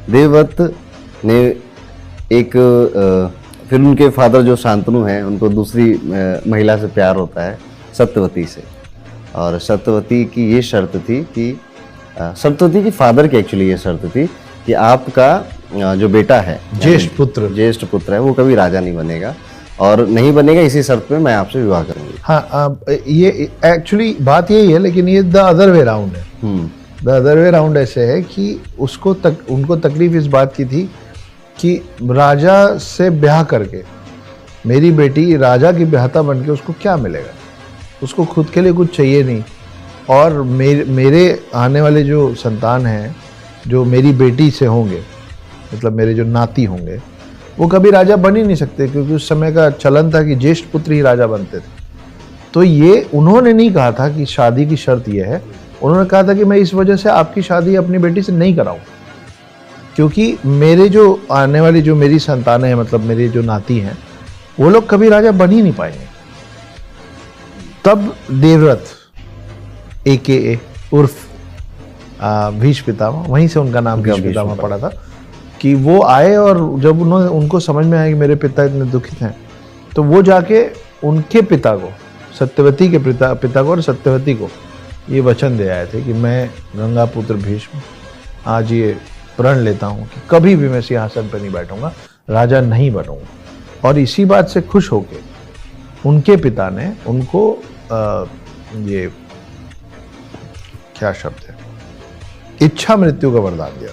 देवव्रत ने एक फिर उनके फादर जो शांतनु हैं उनको दूसरी महिला से प्यार होता है, सत्यवती से। और सत्यवती की ये शर्त थी कि सत्यवती की फादर की एक्चुअली ये शर्त थी कि आपका जो बेटा है, ज्येष्ठ पुत्र है, वो कभी राजा नहीं बनेगा, और नहीं बनेगा इसी शर्त पे मैं आपसे विवाह करूंगी। हाँ, ये एक्चुअली बात यही है, लेकिन ये द अदर वे राउंड है। द अदर वे राउंड ऐसे है कि उनको तकलीफ इस बात की थी कि राजा से ब्याह करके मेरी बेटी राजा की ब्याहता बन के उसको क्या मिलेगा, उसको खुद के लिए कुछ चाहिए नहीं, और मेरे आने वाले जो संतान हैं जो मेरी बेटी से होंगे, मतलब मेरे जो नाती होंगे, वो कभी राजा बन ही नहीं सकते, क्योंकि उस समय का चलन था कि ज्येष्ठ पुत्र ही राजा बनते थे। तो ये उन्होंने नहीं कहा था कि शादी की शर्त ये है, उन्होंने कहा था कि मैं इस वजह से आपकी शादी अपनी बेटी से नहीं कराऊं, क्योंकि मेरे जो आने वाली जो मेरी संतानें हैं, मतलब मेरे जो नाती हैं, वो लोग कभी राजा बन ही नहीं पाएंगे। तब देवव्रत AKA उर्फ भीष्म पितामह, वहीं से उनका नाम भीष्म पितामह पड़ा था, कि वो आए और जब उनको समझ में आया कि मेरे पिता इतने दुखित हैं, तो वो जाके उनके पिता को, सत्यवती के पिता को और सत्यवती को ये वचन दे आए थे कि मैं गंगापुत्र भीष्म आज ये प्रण लेता हूँ कि कभी भी मैं सिंहासन पर नहीं बैठूंगा, राजा नहीं बनूंगा। और इसी बात से खुश होके उनके पिता ने उनको ये क्या शब्द है, इच्छा मृत्यु का वरदान दिया।